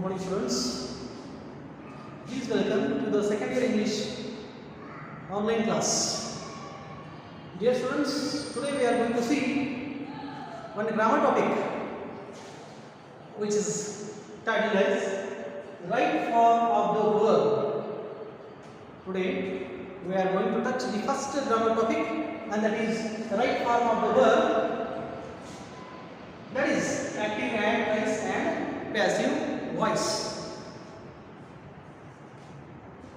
morning students. Please welcome to the second year English online class. Dear students, today we are going to see one grammar topic which is titled as right form of the verb. Today we are going to touch the first grammar topic, and that is the right form of the verb, that is active voice and passive voice.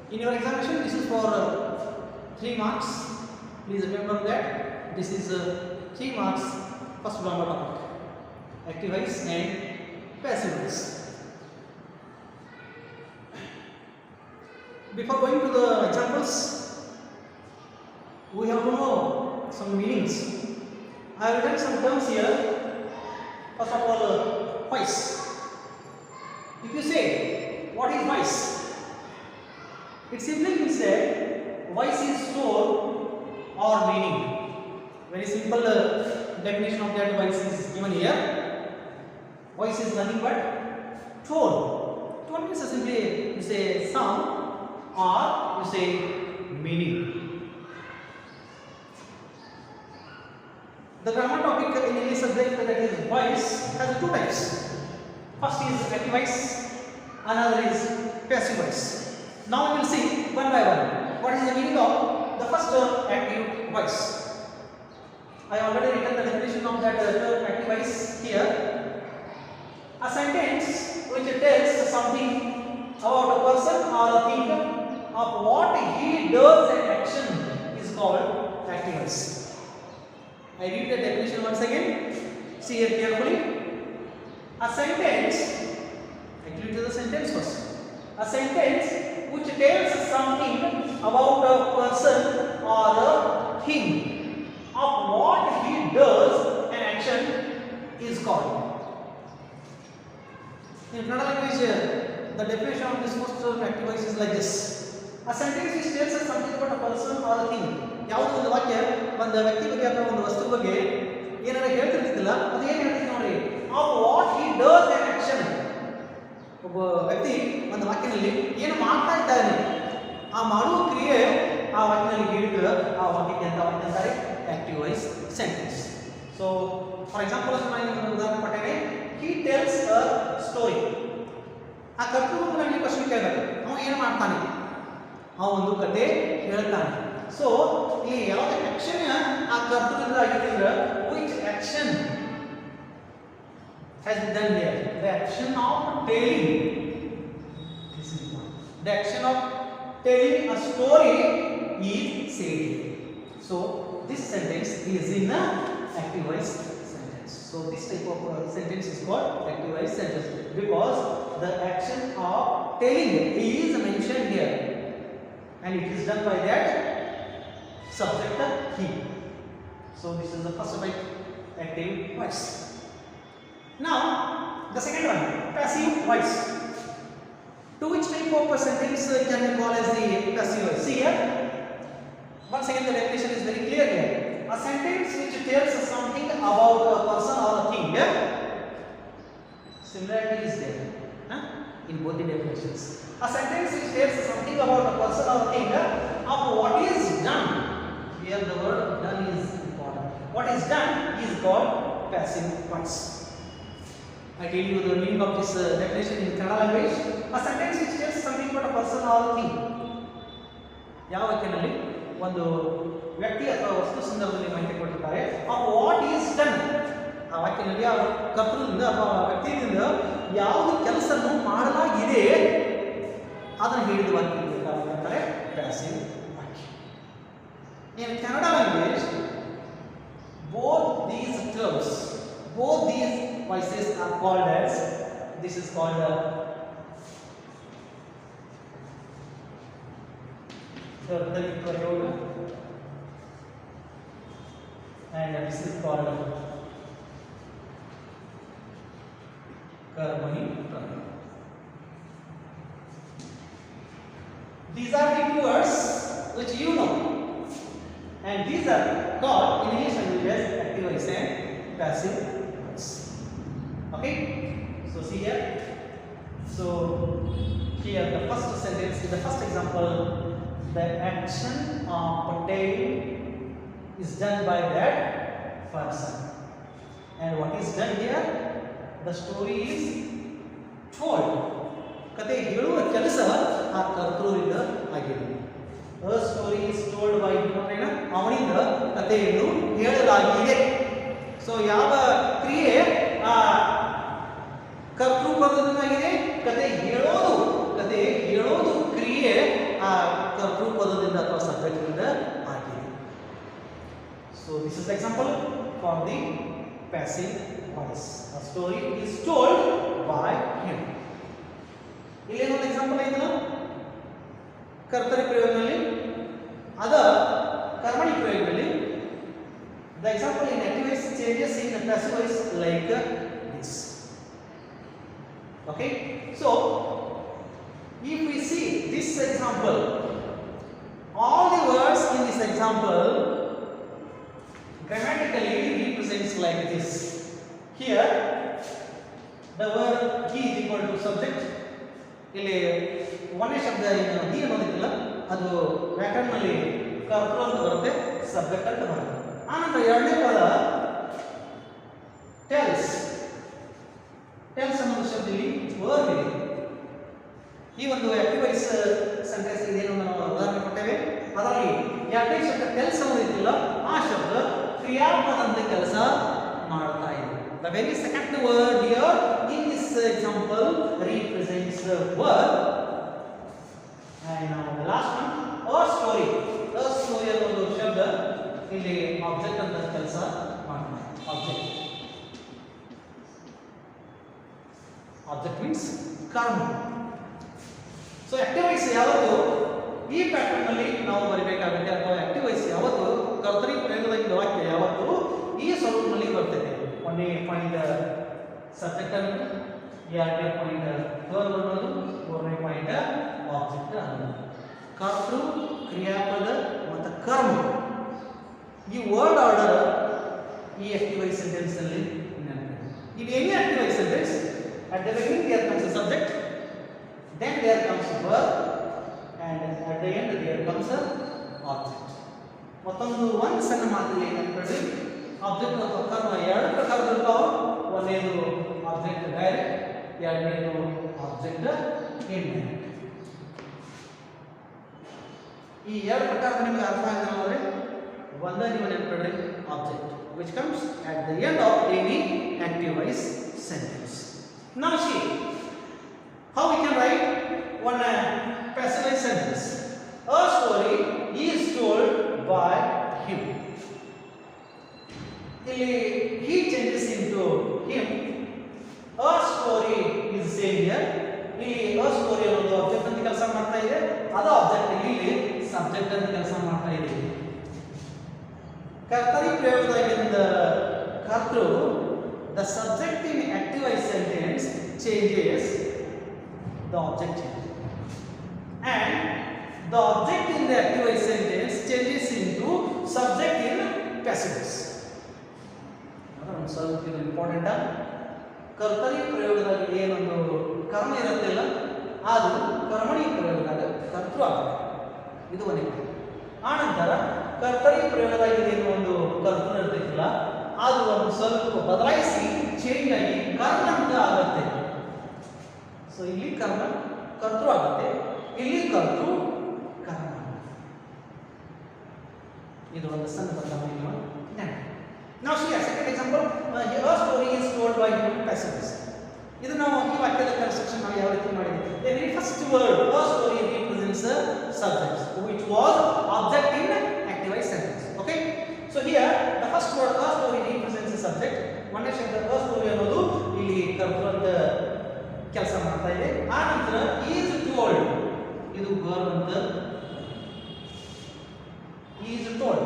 In your examination, this is for 3 marks. Please remember that this is 3 marks first grammar topic, active voice and passive voice. Before going to the examples, we have to know some meanings. I have written some terms here. First of all, voice. If you say, what is voice? It simply means that voice is tone or meaning. Very simple definition of that voice is given here. Voice is nothing but tone. Tone means simply you say sound or you say meaning. The grammar topic in English subject, that is voice, has 2 types. First is active voice, another is passive voice. Now we will see one by one what is the meaning of the first term, active voice. I already written the definition of that term, active voice, here. A sentence which tells something about a person or a thing of what he does and action is called active voice. I read the definition once again. See here carefully. A sentence, actually it is a sentence first. A sentence which tells something about a person or a thing of what he does and action is called. In Kannada language, the definition of this first term, active voice, is like this. A sentence which tells us something about a person or a thing. ಯಾವುದೋ ಒಂದು ವಾಕ್ಯ ಒಂದು ವ್ಯಕ್ತಿ ಬಗ್ಗೆ ಅಥವಾ ಒಂದು ವಸ್ತು ಬಗ್ಗೆ ಏನಾದರೂ ಹೇಳ್ತಿರ್ತಿಲ್ಲ, ಅದು ಏನು ಹೇಳ್ತೀವಿ ನೋಡಿ, of what he does on action. ಒಬ್ಬ ವ್ಯಕ್ತಿ ಒಂದು ವಾಕ್ಯದಲ್ಲಿ ಏನು ಮಾಡ್ತಾ ಇದ್ದಾನೆ, ಆ ಮಾಡುವ ಕ್ರಿಯೆ ಆ ವಾಕ್ಯದಲ್ಲಿ ಹೇಳಿದ್ರೆ ಆ ವಾಕ್ಯಕ್ಕೆ ಅಂತ ವಾಕ್ಯ ಅಂತಾರೆ active voice sentence. So for example ನಾನು ಉದಾಹರಣೆ ಕೊಟ್ಟೇನೆ, ಹಿ ಟೆಲ್ಸ್ ಅ ಸ್ಟೋರಿ. ಆ ಕರ್ತೃತ್ವದಲ್ಲಿ ಕ್ವಶನ್ ಕೇಳಬೇಕು, ಅವನು ಏನು ಮಾಡ್ತಾನೆ, ಆ ಒಂದು ಕತೆ ಹೇಳ್ತಾನೆ. So, ಇಲ್ಲಿ ಯಾವುದೇ ಆಕ್ಷನ್ ಆ ಕರ್ತೃತ್ವದಿಂದ ಆಗಿದ್ರೆ, which action has been done here? The action of telling. This is one. The action of telling a story is said here. So, this sentence is in a active voice sentence. So, this type of sentence is called active voice sentence because the action of telling is mentioned here, and it is done by that subject he. So this is the first type, active voice. Now the second one, passive voice. To which type of sentence can we call as the passive voice? See here, once again the definition is very clear here. A sentence which tells something about a person or a thing. Similarity is there in both the definitions. A sentence which tells something about a person or a thing of what is done. Here the word done is important. What is done is called passive voice. I tell you the meaning of this definition in Kannada language. A sentence which tells something about a person or a thing. ಯಾವ ವಾಕ್ಯದಲ್ಲಿ ಒಂದು ವ್ಯಕ್ತಿ ಅಥವಾ ವಸ್ತು ಸಂದರ್ಭದಲ್ಲಿ ಮಾಹಿತಿ ಕೊಟ್ಟಿರ್ತಾರೆ, of what is done. ಆ ವಾಕ್ಯದಲ್ಲಿ ಆ ಕರ್ತೃದಿಂದ ಅಥವಾ ವ್ಯಕ್ತಿಯಿಂದ ಯಾವುದು ಕೆಲಸವನ್ನು ಮಾಡಲಾಗಿದೆ ಅದನ್ನು ಹೇಳಿದ ವಾಕ್ಯ ಅಂತಾರೆ passive. In Kannada language, both these terms, both these voices are called as, this is called Kartari and this is called Karmani Prayoga. These are the two words which you know. And these are called in English language as active voice and passive voice. Okay, so see here, So here the first sentence, in the first example, the action of Patel is done by that person. And what is done here? The story is told. ಕತೆ ಹೇಳುವ ಕೆಲಸ ಆ ಕರ್ತೃವಿಂದ ಆಗಿದೆ. A story is told by him. ಅವನಿಂದ ಕಥೆಯನ್ನು ಹೇಳಲಾಗಿದೆ. So ಯಾವ ಕ್ರಿಯೆ ಆ ಕರ್ತೃ ಪದದಿಂದಾಗಿದೆ? ಕತೆ ಹೇಳೋದು ಕ್ರಿಯೆ ಆ ಕರ್ತೃ ಪದದಿಂದ ಅಥವಾ ಸಬ್ಜೆಕ್ಟ್ನಿಂದ ಆಗಿದೆ. So this is example for the passive voice. A story is told by him. ಇಲ್ಲಿ ಒಂದು ಎಕ್ಸಾಂಪಲ್ ಐತಲ್ಲ ಕರ್ತರಿ ಪ್ರಯೋಗದಲ್ಲಿ, ಅದ ಕರ್ಮಣಿ ಪ್ರಯೋಗದಲ್ಲಿ the example in active voice changes in passive voice like this. Okay, so if we see this example, all the words in this example grammatically represents like this. Here the word he is equal to subject. ಇಲ್ಲಿ ಒಂದೇ ಶಬ್ದ ಏನು he ಅನ್ನೋದಿಲ್ಲ, ಅದು ವ್ಯಾಕರಣದಲ್ಲಿ ಕರ್ತೃ ಅಂತ ಬರುತ್ತೆ, subject ಅಂತ ಬರುತ್ತೆ. ಆನಂತರ ಎರಡನೇ ಪದ ಟೆಲ್ಸ್. ಟೆಲ್ಸ್ ಅನ್ನೋ ಶಬ್ದ ಇಲ್ಲಿ ವರ್ಬ್ ಇದೆ. ಈ ಒಂದು ಆಕ್ಟಿವ್ ವಾಯ್ಸ್ ಸೆಂಟೆನ್ಸ್ ಇದೇನು ನಾವು ಉದಾಹರಣೆ ಕೊಟ್ಟೇವೆ. ಅದರಲ್ಲಿ ಎರಡನೇ ಶಬ್ದ ಟೆಲ್ಸ್ ಅನ್ನೋದಿಲ್ಲ, ಆ ಶಬ್ದ ಕ್ರಿಯಾಪದಂತೆ ಕೆಲಸ ಮಾಡ್ತಾ ಇದೆ. The very second word here in this example represents the verb. And now the last one, a story. A story ಅನ್ನೋ ಶಬ್ದ ಇಲ್ಲಿ ಆಬ್ಜೆಕ್ಟ್ ಅಂತ ಕೆಲಸ ಮಾಡ್ತಾರೆ. ಆಬ್ಜೆಕ್ಟ್ ಮೀನ್ಸ್ ಕರ್ಮ. ಸೊ ಆಕ್ಟಿವ್ ವಾಯ್ಸ್ ಯಾವತ್ತು ಈ ಪ್ಯಾಟರ್ನ್ ಅಲ್ಲಿ ನಾವು ಬರಬೇಕಾಗುತ್ತೆ, ಅಥವಾ ಆಕ್ಟಿವ್ ವಾಯ್ಸ್ ಯಾವತ್ತು ಕರ್ತರಿ ಪ್ರಯೋಗದ ವಾಕ್ಯ ಯಾವತ್ತು ಈ ಸ್ವರೂಪದಲ್ಲಿ ಬರ್ತದೆ. ಒಂದನೇ ಪಾಯಿಂಟ್ ಸಬ್ಜೆಕ್ಟ್ ಅನ್ನೋದು, ಎರಡನೇ ಪಾಯಿಂಟ್ ವರ್ಬ್ ಅನ್ನೋದು, ಮೂರನೇ ಪಾಯಿಂಟ್ ಆಬ್ಜೆಕ್ಟ್ ಅನ್ನೋದು. ಕರ್ತೃ, ಕ್ರಿಯಾಪದ ಮತ್ತು ಕರ್ಮ ಈ ವರ್ಡ್ ಆರ್ಡರ್ ಈ ಆಕ್ಟಿವ್ ವಾಯ್ಸ್ ಸೆಂಟೆನ್ಸ್ ಅಲ್ಲಿ ನೆನಪಿದೆ. ಇದು any active voice sentence, at the beginning there comes a subject, then there comes a verb, and at the end there comes a object. ಮತ್ತೊಂದು ಒಂದು ಸಣ್ಣ ಮಾತಿಗೆ ನೆನಪಿಡಿ, ಆಬ್ಜೆಕ್ಟ್ ಅಥವಾ ಕರ್ಮ ಎರಡು ಪ್ರಕಾರದಿರ್ತಾವೆ. ಒಂದೇನು ಆಬ್ಜೆಕ್ಟ್ ಡೈರೆಕ್ಟ್, ಎರಡನೇದು ಆಬ್ಜೆಕ್ಟ್ ಇಂಡೈರೆಕ್ಟ್. ಈ ಎರಡು ಪ್ರಕಾರ ನಿಮಗೆ ಅರ್ಥ ಆಗಿದ್ರೆ ಒಂದೇ ನೀವು ನೆನಪಿಡ್ರಿ, object which comes at the end of any active voice sentence. Now see how we can write one passive voice sentence. A story is told by him. ಇಲ್ಲಿ he changes into him. A story is saying here. ಇಲ್ಲಿ a story ಅನ್ನೋದು object ಅಂತ ಕೆಲಸ ಮಾಡ್ತಾ ಇದೆ, ಅದು object ಇಲ್ಲಿ subject ಅಂತ ಕೆಲಸ ಮಾಡ್ತಾ ಇದೆ. ಕರ್ತರಿ ಪ್ರಯೋಗದಾಗಿಂದ ಕರ್ತೃ, the subject in active voice sentence changes the object here, and the object in the active voice sentence changes into subject in passive voice. ಅದೊಂದು ಸ್ವಲ್ಪ ಇದು ಇಂಪಾರ್ಟೆಂಟ್. ಕರ್ತರಿ ಪ್ರಯೋಗದಾಗ ಏನೊಂದು ಕರ್ಮ ಇರುತ್ತಿಲ್ಲ, ಅದು ಕರ್ಮಣಿ ಪ್ರಯೋಗದಾಗ ಕರ್ತೃ ಆಗುತ್ತೆ. ಇದು ಒಂದು. ಆನಂತರ ಕರ್ತರಿ ಪ್ರಯೋಗದಾಗ ಏನು ಒಂದು ಕರ್ತೃ ಇರ್ತಿಲ್ಲ, ಅದು ಒಂದು ಸ್ವಲ್ಪ ಬದಲಾಯಿಸಿ ಚೇಂಜ್ ಆಗಿ ಕರ್ಮ ಅಂತ ಆಗುತ್ತೆ. ಸೊ ಇಲ್ಲಿ ಕರ್ಮ ಕರ್ತೃ ಆಗುತ್ತೆ, ಇಲ್ಲಿ ಕರ್ತೃ ಕರ್ಮ. ಇದು ಒಂದು ಸಣ್ಣ ಬದಲಾವಣೆ. Now see a second example. A story is told by passive voice. ಇದು ನಾವು ಈ ವಾಕ್ಯದ ಕನ್ಸ್ಟ್ರಕ್ಷನ್ ನಾವು ಯಾವ ರೀತಿ ಮಾಡಿದ್ವಿ. The very first word, a story, represents a subject which was object in active voice sentence. Okay, so here the first word a story represents a subject. ಒಂದೇ ಶಬ್ದ a story ಅನ್ನೋದು ಇಲ್ಲಿ ಕರ್ತೃ ಅಂತ ಕೆಲಸ ಮಾಡ್ತಾ ಇದೆ. ಆ ನಂತರ is told, ಇದು verb ಅಂತ, is told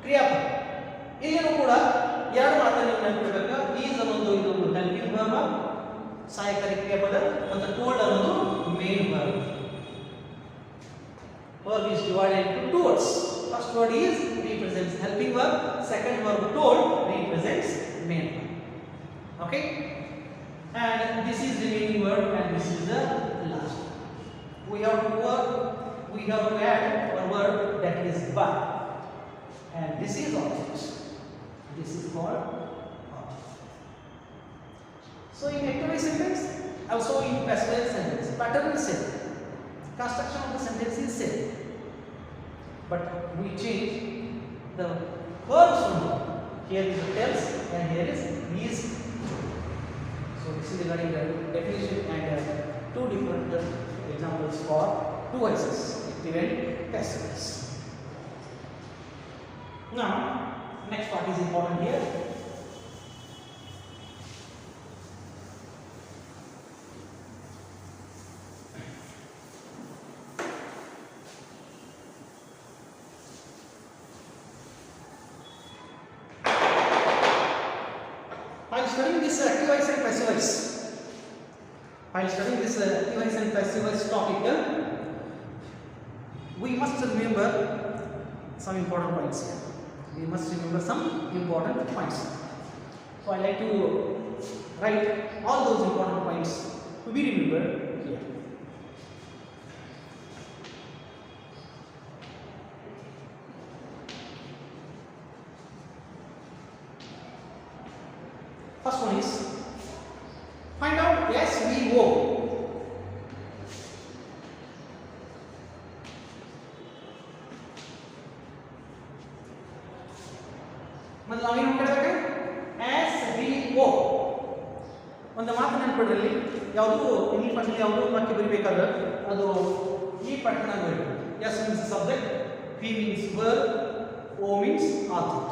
ಕ್ರಿಯಾಪದ. ಇಲ್ಲಿನೂ ಕೂಡ ಎರಡು ಮಾತನ್ನು ನೆನಪಿಡಬೇಕು. ಈಸ್ ಅನ್ನೋದು ಇದು ಹೆಲ್ಪಿಂಗ್ ವರ್ಬ್, ಸಹಾಯಕಾರಿ ಕ್ರಿಯಾಪದ, ಮತ್ತು ಟೋಲ್ಡ್ ಅನ್ನೋದು main verb. Verb is divided into two words. First word is represents helping verb. Second verb told represents main verb. Okay. and this is the remaining word, and this is the last. We have to add one word, that is but, and this is object. This is called object. So in active sentence, also in passive sentence, pattern is same, construction of the sentence is same, but we change the verbs only. Here is the tells and here is is. So this is regarding the definition and two different examples for two voices, active and passive voice. Now, next part is important here. While studying this active voice and passive voice, topic, we must remember some important points here. So I like to write all those important points to be remembered here. First one is find out SVO. मतलब ನಾವೇನು ಮಾಡಬೇಕು SVO ಒಂದು ಮಾತು ನೆನಪಿಡ್ರಿ ಯಾವುದು English ಭಾಷೆಯಲ್ಲಿ ಯಾವುದು ವಾಕ್ಯ ಬರೀಬೇಕಾದ್ರೆ ಅದು ಈ ಪ್ಯಾಟರ್ನ್ ಬರೀಬೇಕು S means subject, V means verb, O means object.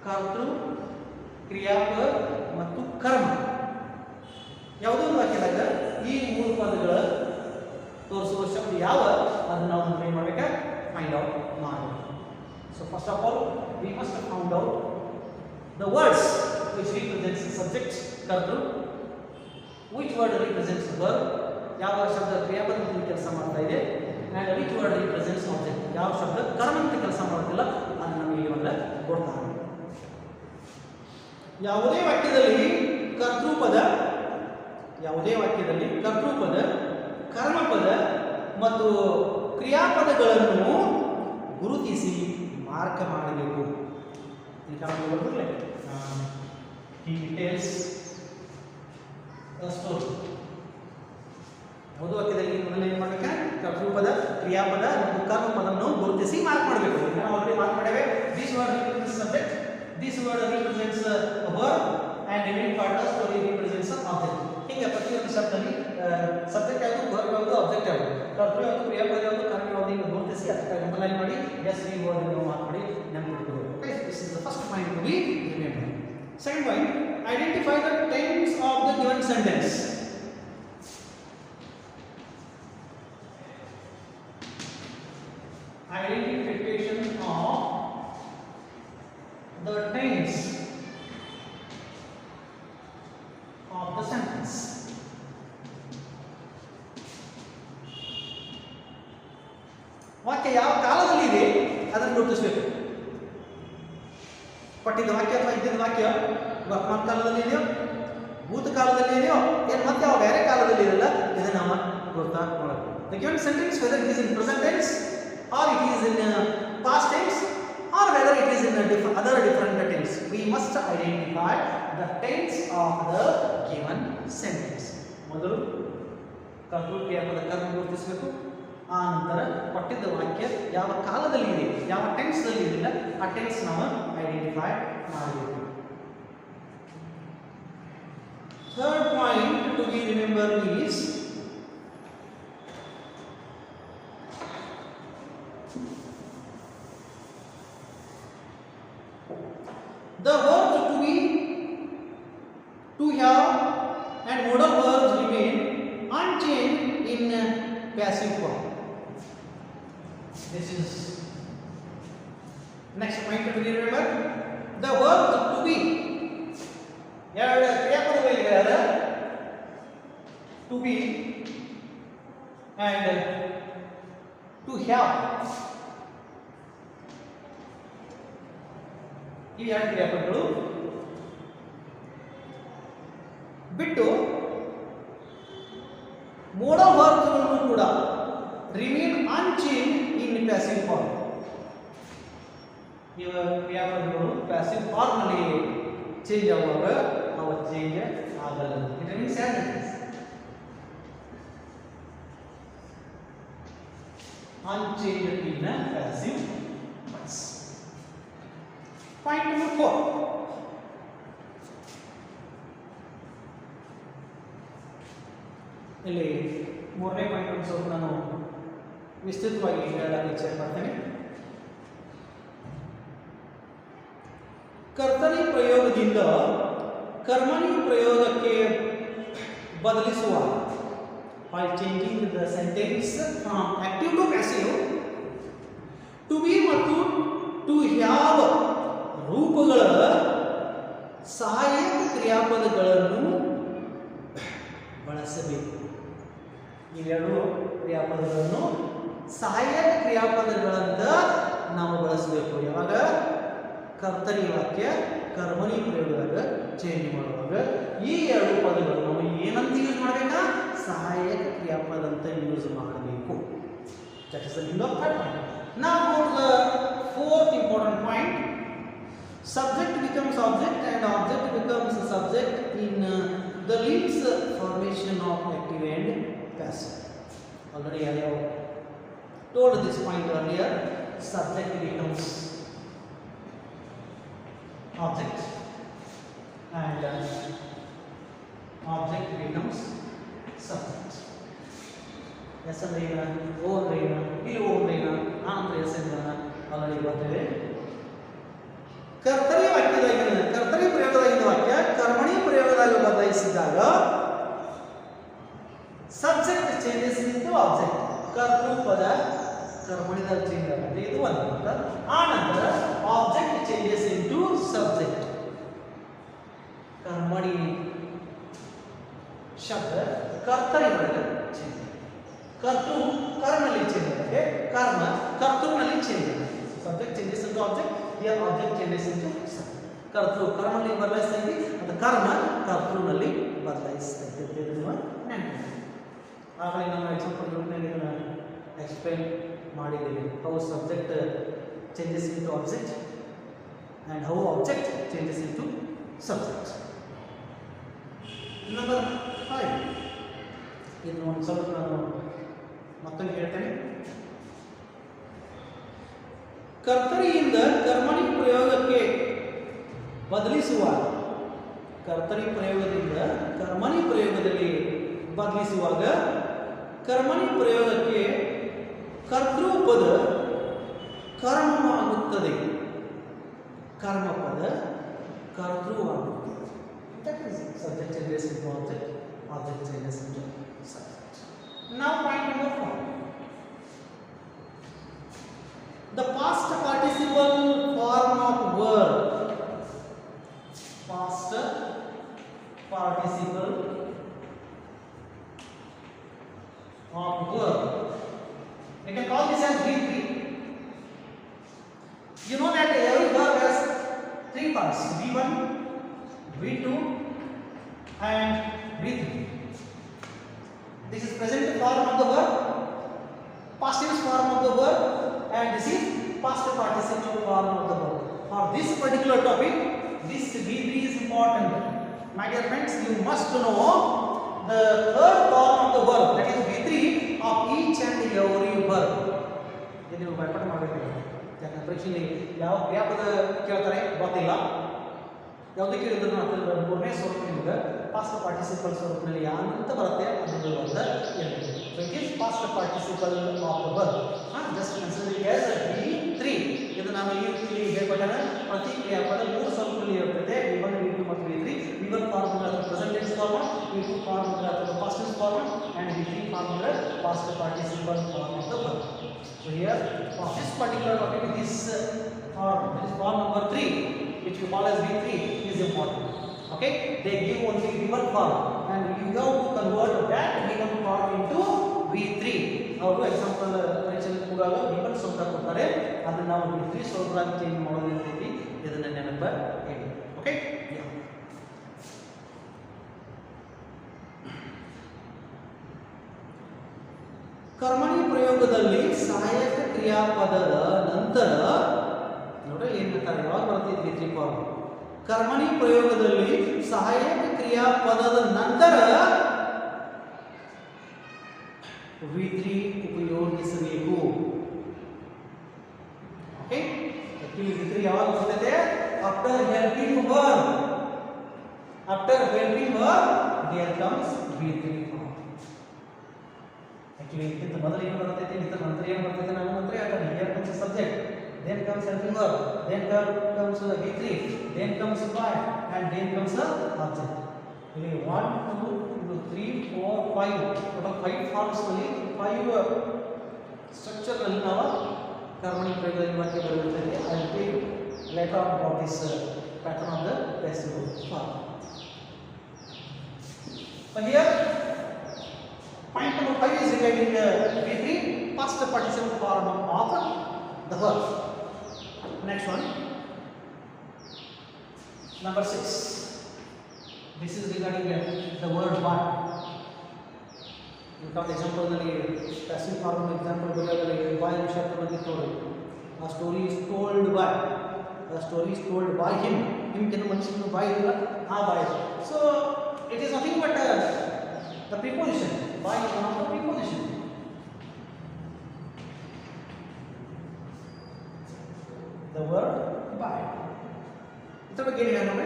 ಕರ್ತೃ ಕ್ರಿಯಾಪದ ಮತ್ತು ಕರ್ಮ ಯಾವುದೋ ಒಂದು ವಾಕ್ಯದಾಗ ಈ ಮೂರು ಪದಗಳ ತೋರಿಸುವ ಶಬ್ದ ಯಾವ ಅದನ್ನು ನಾವು ಏನು ಮಾಡಬೇಕು ಫೈಂಡ್ ಔಟ್ ಮಾಡಬೇಕು. So first of all we must have found out the words which represents the subject kartru, which word represents the verb, ಯಾವ ಶಬ್ದ ಕ್ರಿಯಾಪದದಲ್ಲಿ ಕೆಲಸ ಮಾಡ್ತಾ ಇದೆ, and which word represents object, ಯಾವ ಶಬ್ದ ಕರ್ಮಕ್ಕೆ ಕೆಲಸ ಮಾಡುತ್ತಿಲ್ಲ ಅದನ್ನು ನಮಗೆ ಇಲ್ಲಿ ಒಂದು ಕೊಡ್ತಾರೆ. ಯಾವುದೇ ವಾಕ್ಯದಲ್ಲಿ ಕರ್ತೃಪದ ಕರ್ಮಪದ ಮತ್ತು ಕ್ರಿಯಾಪದಗಳನ್ನು ಗುರುತಿಸಿ ಮಾರ್ಕ ಮಾಡಬೇಕು. He tells a story. ಯಾವುದೋ ವಾಕ್ಯದಲ್ಲಿ ಮೊದಲು ಏನು ಮಾಡಬೇಕು, ಕರ್ತೃಪದ ಕ್ರಿಯಾಪದ ಮತ್ತು ಕರ್ಮಪದವನ್ನು ಗುರುತಿಸಿ ಮಾರ್ಕ್ ಮಾಡಬೇಕು. ನಾವು ಆಲ್ರೆಡಿ ಮಾರ್ಕ್ ಮಾಡಿದ್ದೇವೆ. This word represents subject, this word represents a verb, and remaining part of story represents an object. ಹೀಗೆ ಪ್ರತಿಯೊಂದು ಶಬ್ದದಲ್ಲಿ ಸಬ್ಜೆಕ್ಟ್ ಯಾವುದು, ವರ್ಬ್ ಯಾವುದು, ಆಬ್ಜೆಕ್ಟ್ ಯಾವುದು, ಕರ್ತೃ ಯಾವುದು, ಕ್ರಿಯಾಪದ ಯಾವುದು, ಕರ್ಮ ಯಾವುದು ಎಂದು ಗುರುತಿಸಿ ಅದಕ್ಕೆ ಅಂಡರ್ಲೈನ್ ಮಾಡಿ SVO ಅನ್ನು ಮಾರ್ಕ್ ಮಾಡಿ ನೆನಪಿಟ್ಕೊಳ್ಳಬೇಕು. Okay, this is the first point to be remembered. Second point, identify the tense of the given sentence. Identification of the tense of the sentence. ವಾಕ್ಯ ಯಾವ ಕಾಲದಲ್ಲಿ ಇದೆ ಅದನ್ನು ಗುರುತಿಸಬೇಕು. ಕೊಟ್ಟಿದ್ದ ವಾಕ್ಯ ಅಥವಾ ಇದ್ದಿದ್ದ ವಾಕ್ಯ ವರ್ತಮಾನ ಕಾಲದಲ್ಲಿ ಇದೆಯೋ, ಭೂತಕಾಲದಲ್ಲಿ ಇದೆಯೋ, ಏನು ಮತ್ತೆ ಯಾವ ಬೇರೆ ಕಾಲದಲ್ಲಿ ಇರಲ್ಲ, ಇದನ್ನು ನಾವು ಗುರುತಾಗಬೇಕು. The given sentence, whether it is in present tense or it is in past tense or whether it is in other different tense, we must identify the tense of the given sentence. ಮೊದಲು ಕರ್ತೃ ಕ್ರಿಯಾಪದ ಕರ್ಮ ಗುರುತಿಸಬೇಕು. ಆ ನಂತರ ಕೊಟ್ಟಿದ್ದ ವಾಕ್ಯ ಯಾವ ಕಾಲದಲ್ಲಿ ಇದೆ, ಯಾವ ಟೆನ್ಸ್ದಲ್ಲಿ ಇದೆಯಲ್ಲ ಆ ಟೆನ್ಸ್ ನಾವು ಐಡೆಂಟಿಫೈ ಮಾಡಬೇಕು. Third point to be remembered is the verbs to be, to have, and modal verbs remain unchanged in passive form. This is next point to be remembered. The verbs to be, ಎರಡು ಕ್ರಿಯಾಪದಗಳಿವೆ, to be and to have. ಈ ಎರಡು ಕ್ರಿಯಾಪದಗಳು ಬಿಟ್ಟು model ವರ್ಬ್ಗಳನ್ನು ಕೂಡ remain unchanged ಇನ್ passive form. ಇವ ಕ್ರಿಯಾಪದಗಳು passive form ನಲ್ಲಿ change ಆಗುವಾಗ ಅವು ಚೇಂಜ್ ಆಗಲ್ಲ. It means unchanged in a passive voice. Point number 4. ಇಲ್ಲಿ ಮೂರನೇ ಪಾಯಿಂಟ್ ಒಂದು ಸ್ವಲ್ಪ ನಾನು ವಿಸ್ತೃತವಾಗಿ ಹೇಳಲು ಇಚ್ಛೆ ಪಡ್ತೇನೆ. ಕರ್ತರಿ ಪ್ರಯೋಗದಿಂದ ಕರ್ಮಣಿ ಪ್ರಯೋಗಕ್ಕೆ ಬದಲಿಸುವ by changing the sentence from active to passive to be ಮತ್ತು to have ರೂಪಗಳ ಸಹಾಯಕ ಕ್ರಿಯಾಪದಗಳನ್ನು ಬಳಸಬೇಕು. ಇವೆರಡು ಕ್ರಿಯಾಪದಗಳನ್ನು ಸಹಾಯಕ ಕ್ರಿಯಾಪದಗಳಂತ ನಾವು ಬಳಸಬೇಕು. ಯಾವಾಗ ಕರ್ತರಿ ವಾಕ್ಯ ಕರ್ಮಣಿ ಪ್ರಯೋಗದಾಗ ಚೇಂಜ್ ಮಾಡುವಾಗ ಈ ಎರಡು ಪದಗಳು ನಾವು ಏನಂತ ಯೂಸ್ ಮಾಡಬೇಕಾ? ಸಹಾಯಕ ಕ್ರಿಯಾಪದ ಅಂತ ಯೂಸ್ ಮಾಡಬೇಕು. That is the meaning of third point. Now go to the fourth important point. Subject becomes object and object becomes subject in the links formation of active and passive. Already I have told this point earlier. Subject becomes object and object becomes subject. Yes ಅಂದ್ರೆ ಏನು, ಓ ಅಂದ್ರೆ ಏನು, ಇಲ್ಲಿ ಓ ಅಂದ್ರೆ ಏನು, ಆ ಅಂದ್ರೆ S ಅಂದ್ರೆ ಆಲ್ರೆಡಿ ಗೊತ್ತಿದೆ. ಕರ್ತರಿ ವಾಕ್ಯದಾಗಿನ ಕರ್ತರಿ ಪ್ರಯೋಗದಾಗಿನ ವಾಕ್ಯ ಕರ್ಮಣಿ ಪ್ರಯೋಗದಾಗ ಬದಲಾಯಿಸಿದಾಗ ಸಬ್ಜೆಕ್ಟ್ ಚೇಂಜಸ್ ಇಂಟು ಆಬ್ಜೆಕ್ಟ್. ಕರ್ತೃ ಪದ ಕರ್ಮಣಿದಾಗ ಚೇಂಜ್ ಆಗುತ್ತೆ, ಇದು ಒಂದು ಅಂತ. ಆ ನಂತರ ಆಬ್ಜೆಕ್ಟ್ ಚೇಂಜಸ್ ಇಂಟು ಸಬ್ಜೆಕ್ಟ್. ಕರ್ಮಣಿ ಶಬ್ದ ಕರ್ತರಿ ಒಳಗೆ ಚೇಂಜ್, ಕರ್ತೃ ಕರ್ಮನಲ್ಲಿ ಚೇಂಜ್ ಆಗುತ್ತೆ, ಕರ್ಮ ಕರ್ತೃನಲ್ಲಿ ಚೇಂಜ್ ಆಗುತ್ತೆ. Subject changes into object, here object changes into subject. ಕರ್ತೃ ಕರ್ಮನಲ್ಲಿ ಬದಲಾಯಿಸ್ತಾ ಇದ್ವಿ, ಅದು ಕರ್ಮ ಕರ್ತೃನಲ್ಲಿ ಬದಲಾಯಿಸ್ತಾ ಇದ್ದೆ. ಆಗಲೇ ನಮ್ಮ ಎಕ್ಸಾಂಪಲ್ ಗ್ರೂಪ್ನಲ್ಲಿ ಇದನ್ನು ಎಕ್ಸ್ಪ್ಲೈನ್ ಮಾಡಿದ್ದೇವೆ. How subject changes into object and how object changes into subject. Number 5 ಇದು ಒಂದು ಸ್ವಲ್ಪ ನಾನು ಮತ್ತೊಂದು ಹೇಳ್ತೇನೆ. ಕರ್ತರಿಯಿಂದ ಕರ್ಮಣಿ ಪ್ರಯೋಗಕ್ಕೆ ಬದಲಿಸುವಾಗ, ಕರ್ತರಿ ಪ್ರಯೋಗದಿಂದ ಕರ್ಮಣಿ ಪ್ರಯೋಗದಲ್ಲಿ ಬದಲಿಸುವಾಗ ಕರ್ಮಣಿ ಪ್ರಯೋಗಕ್ಕೆ ಕರ್ತೃಪದ ಕರ್ಮವಾಗುತ್ತದೆ, ಕರ್ಮಪದ ಕರ್ತೃವಾಗುತ್ತದೆ. That is subject changes into object, object changes into subject. Now point number 4. The past participle form of verb. Past participle of verb. You can call this as V3. You know that every verb has 3 parts: V1, V2 and V3. This is present form of the verb, past tense form of the verb, and this is past participle form of the verb. For this particular topic, this V3 is important. My dear friends, you must know the third form of the verb, that is V3 of each and every verb. ಇದು ಭಯಪಟ್ಟು ಮಾಡಬೇಕು. ಯಾಕಂದ್ರೆ ಪರೀಕ್ಷೆಯಲ್ಲಿ ಯಾವ ಕ್ರಿಯಾಪದ ಕೇಳ್ತಾರೆ ಗೊತ್ತಿಲ್ಲ, ಯಾವುದೇ ಕೇಳಿದ್ರು ಅದರ ಮೂರನೇ ಸ್ವರೂಪ ನಿಮಗೆ ಪಾಸ್ಟ್ ಪಾರ್ಟಿಸಿಪಲ್ ಸ್ವರೂಪದಲ್ಲಿ ಅಂತ ಬರುತ್ತೆ ಅದನ್ನು ಅಂತ ಹೇಳ್ತೀವಿ. So it is past participle of the verb. Just consider it as V3. ಇದು ನಾನು ಇಲ್ಲಿ ಹೇಳ್ಕೊಟ್ಟಾಗ ಪ್ರತಿ ಕ್ರಿಯಾಪದ 3 ಸ್ವರೂಪದಲ್ಲಿ ಇರುತ್ತದೆ: V1, V2 ಮತ್ತು V3. V1 ಫಾರ್ಮ್ ಅಂದರೆ present tense form, V2 form ಅಂದರೆ past tense form, and V3 form ಅಂದರೆ past participle form of the verb. So here for this particular topic, this form number 3, which we call as V3, is important. Okay, they give only V1 form and you have to convert that V1 form into V3. ಅವರು example ಪರೀಕ್ಷೆಯಲ್ಲಿ ಕೂಡ V1 ಸ್ವರೂಪ ಕೊಡ್ತಾರೆ, ಅದನ್ನು ನಾವು V3 ಸ್ವರೂಪವಾಗಿ change ಮಾಡೋದ್ರಿಂದ ಇದನ್ನು ನೆನಪ ಹೇಳಿ. ಓಕೆ, ಪ್ರಯೋಗದಲ್ಲಿ ಸಹಾಯಕ ಕ್ರಿಯಾಪದದ ನಂತರ ನೋಡಿ ಏನು ಹೇಳ್ತಾರೆ, ಯಾವಾಗ ಬರ್ತಿದ್ವಿ V3 ಫಾರ್ಮ್. ಕರ್ಮಣಿ ಪ್ರಯೋಗದಲ್ಲಿ ಸಹಾಯಕ ಕ್ರಿಯಾಪದದ ನಂತರ V3 ಉಪಯೋಗಿಸಬೇಕು. ಓಕೆ, ಆಕ್ಚುಲಿ V3 ಯಾವಾಗ ಬರ್ತದೆ? After helping verb. After helping verb there comes V3 form. Actually ಇದಕ್ಕಿಂತ ಮೊದಲು ಏನು ಬರ್ತೈತೆ, ಇದರ ನಂತರ ಏನು ಬರ್ತೈತೆ, ನಮ್ಮ ನಂತರ ಹೇಳ್ತಾನೆ here comes subject, then comes helping verb, then comes V3, then comes by, and then comes the object. ಇಲ್ಲಿ 1 2 3 4 5 ಟೋಟಲ್ 5 ಫಾರ್ಮ್ಸ್ ನಲ್ಲಿ 5 ಸ್ಟ್ರಕ್ಚರ್ ನಲ್ಲಿ ನಾವು ಕರ್ಮಣಿ ಪ್ರಯೋಗದಲ್ಲಿ ವಾಕ್ಯ ಬರೆಯುತ್ತೇವೆ. I will tell you later on about this pattern of the passive form. But here point number 5 is regarding V3 past participle form of the verb. Next one, number 6. This is regarding the word by. You come example ನಲ್ಲಿ passive form example ಬರೆಯೋದ್ರಲ್ಲಿ by ಶಬ್ದ ಬಂದಿತ್ತು ನೋಡಿ. A story is told by. A story is told by him. Him ಕೆನ ಮನುಷ್ಯನು by ಇಲ್ಲ, ಆ by. So it is nothing but the preposition. By is one of the preposition. The word by. ಇದರ ಬಗ್ಗೆ ಏನು ಹೇಳೋಣ?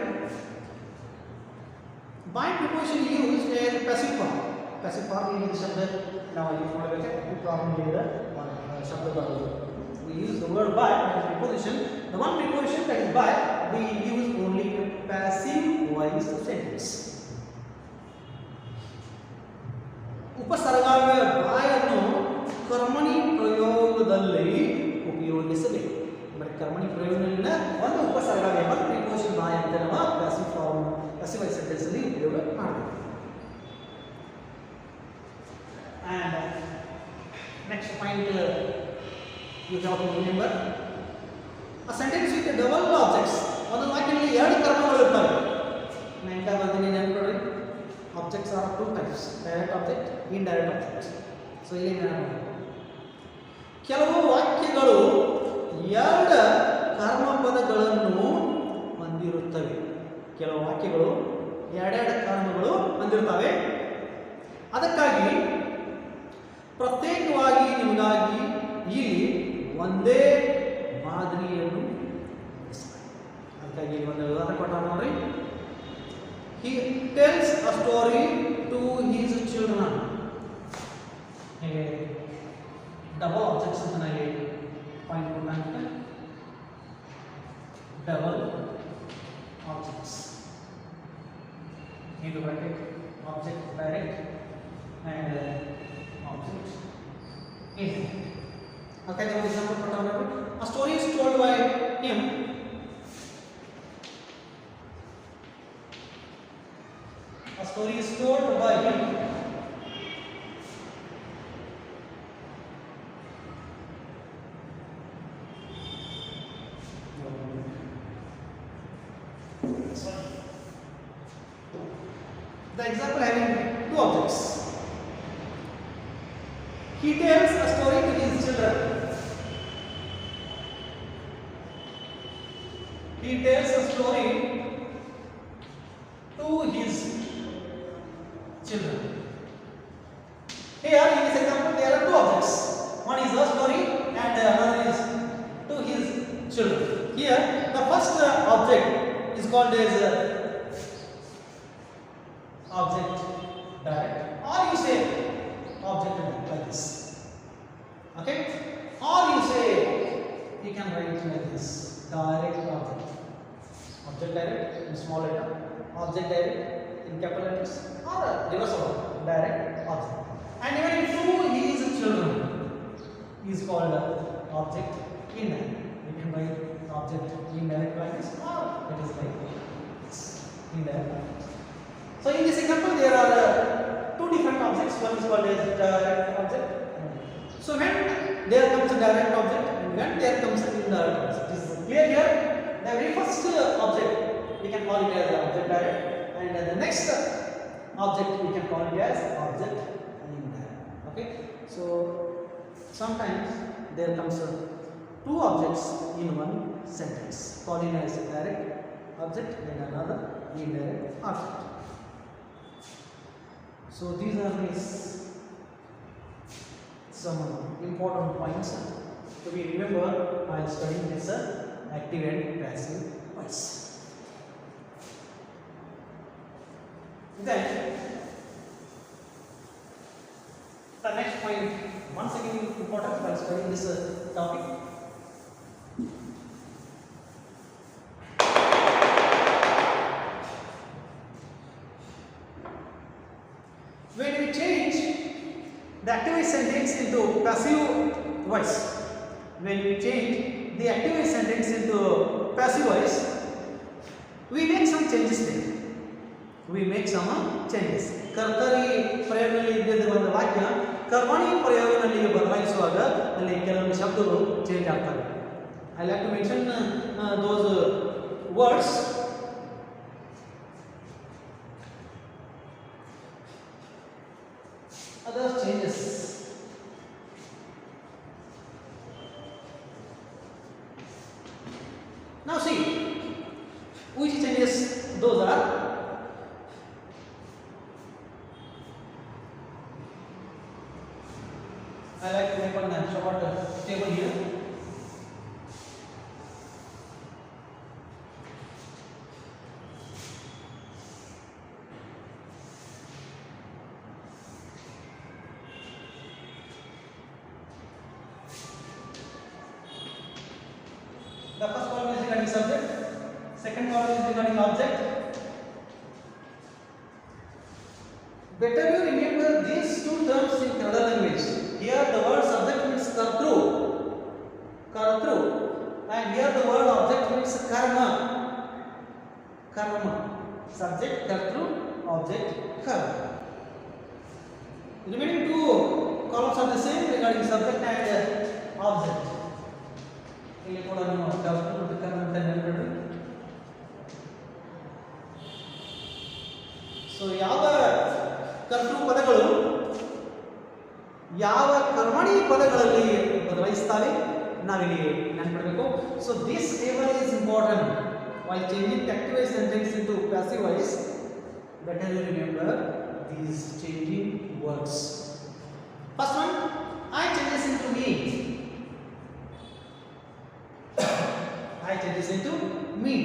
By preposition used as passive form. Passive form in the ಶಬ್ದ ನಾವು use ಮಾಡಬೇಕು. ಈ ಪ್ರಾಬ್ಲಮ್ ಇದೆ ಶಬ್ದ ಬರೋದು. We use the word by as preposition. The one preposition that is by we use only in passive voice sentence. ಉಪಸರ್ಗಾವ್ಯ by ಅನ್ನು ಕರ್ಮಣಿ ಪ್ರಯೋಗದಲ್ಲಿ ಉಪಯೋಗಿಸಬೇಕು. ಬಟ್ ಕರ್ಮಣಿ ಪ್ರಯೋಗದಲ್ಲಿನ ಒಂದು ಉಪಸರ್ಗಾವ್ಯ ಮತ್ತು ಪ್ರಿಪೋಸಿಷನ್ by ಅಂತ ನಾವು passive form passive voice sentence ಅಲ್ಲಿ ಉಪಯೋಗ ಮಾಡಬೇಕು. And next point you have to remember a sentence with double objects. ಒಂದು ವಾಕ್ಯದಲ್ಲಿ ಎರಡು ಕರ್ಮಗಳು ಇರ್ತವೆ. ನಾನು ಈಗ ಬಂದಿನಿ ನೆನಪಿಡ್ರಿ. Objects are two types, direct object, indirect object. So ಇಲ್ಲಿ ನಾನು ಕೆಲವು ವಾಕ್ಯಗಳು ಎರಡು ಕರ್ಮಪದಗಳನ್ನು ಹೊಂದಿರುತ್ತವೆ. ಕೆಲವು ವಾಕ್ಯಗಳು ಎರಡೆರಡು ಕರ್ಮಗಳು ಹೊಂದಿರುತ್ತವೆ. ಅದಕ್ಕಾಗಿ ಪ್ರತ್ಯೇಕವಾಗಿ ನಿಮಗಾಗಿ ಇಲ್ಲಿ ಒಂದೇ ಮಾದರಿಯನ್ನು ಅದಕ್ಕಾಗಿ ಒಂದು ಉದಾಹರಣೆ ಕೊಟ್ಟ ನೋಡಿ. He tells a story to his children. ಹೀಗೆ ಡಬಲ್ ಆಬ್ಜೆಕ್ಟ್ಸ್ ಅಂತ ನನಗೆ ಪಾಯಿಂಟ್ ಕೊಡ್ತಾನೆ. Double objects into bracket object direct and object indirect. Okay, the example for example, a story is told by him. A story is told by him. The example having two objects. He tells a story to his children. He tells a story to his children. Here in this example there are two objects. One is a story and another is to his children. Here the first object is called as object direct, or you say object direct like this. Okay, or you say you can write it like this: direct object. Object direct in small letter, object direct in capital letters, or reverse order, direct object. And even if to his children is called object indirect. You can write object indirect like this, or it is like this, indirect. So in this example there are two different objects. One is called as direct object. So when there comes a direct object and when there comes an indirect object, is clear here? The very first object we can call it as object direct, and the next object we can call it as object indirect. Okay, so sometimes there comes two objects in one sentence, called as a direct object and another indirect object. So these are some important points to be remembered while studying this active and passive voice. Then the next point, once again important while studying this topic. When we change the active sentence into passive voice, when we change the active sentence into passive voice, we make some changes there. We make some changes. ಕರ್ತರಿ ಪ್ರಯೋಗದಲ್ಲಿ ಇದ್ದಿದ್ದ ಒಂದು ವಾಕ್ಯ ಕರ್ಮಣಿ ಪ್ರಯೋಗದಲ್ಲಿ ಬದಲಾಯಿಸುವಾಗ ಅಲ್ಲಿ ಕೆಲವೊಂದು ಶಬ್ದಗಳು change ಆಗ್ತವೆ. I like to mention those words. Other changes. Now see which changes those are. I like to make one short table here. The first column is regarding subject, second column is regarding object. Better you remember these two terms in Kannada language. Here the word subject means kartru, and here the word object means karma. Subject kartru, object karma. Remaining two columns are the same regarding subject and object. ಇಲ್ಲಿ ಕೂಡ ನೀವು kartru ಮತ್ತು karma ಅಂತ ನೆನಪಿಡಿ. So ಯಾವ ಕರ್ತೃ ಪದಗಳು ಯಾವ ಕರ್ಮಣಿ ಪದಗಳಲ್ಲಿ ಬದಲಾಯಿಸುತ್ತವೆ ನಾವಿಲ್ಲಿ ನೆನಪಿಡಬೇಕು. So this table is important while changing the active sentence into passive voice. Better you remember these changing words. First one, I changes into me. I changes into me.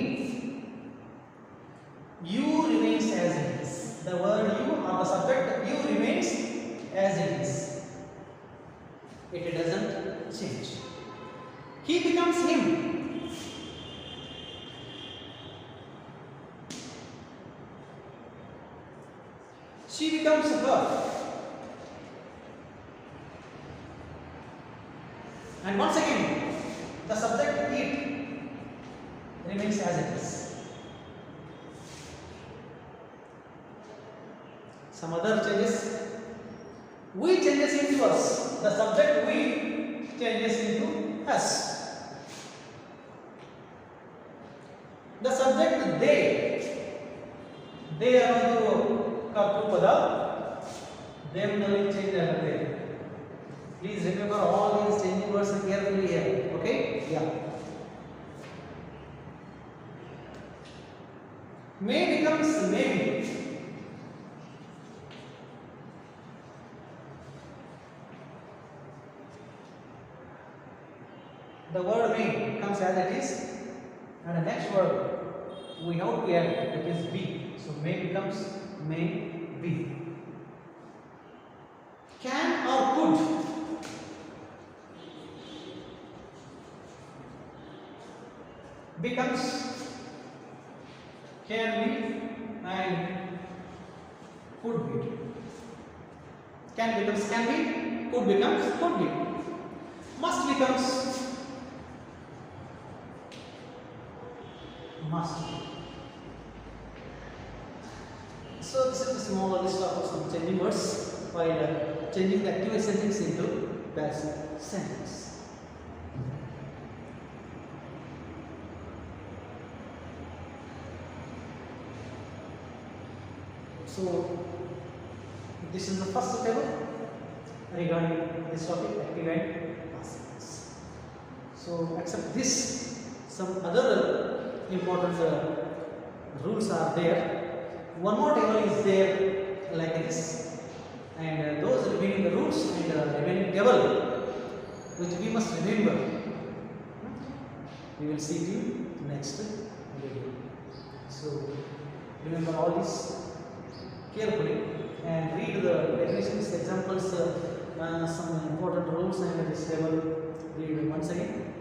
You remains as it is. The word you or the subject you remains as it is. It doesn't change. He becomes him. She becomes her. And once again, the subject it remains as it is. Some other changes. We changes into us. The subject we changes into us. The subject they ಅನ್ನೋದು ಕರ್ತೃ ಪದ. they will change ಆಗುತ್ತೆ. Please remember all these changing words carefully here. Okay? Yeah. May becomes maybe. The word may comes as it is, and the next word we have to add, that is be. So may becomes may be. Can or could. Becomes can be and could be. Can becomes can be, could becomes could be. Must becomes must be. So this is a small list of some changing words while changing the active sentence into passive sentence. So this is the first table regarding this topic, active and So except this, some other important rules are there. One more table is there like this, and those remaining the rules and remaining table which we must remember. We will see it in next video. So remember all this carefully and read the definitions, examples, some important rules and this table. Read once again.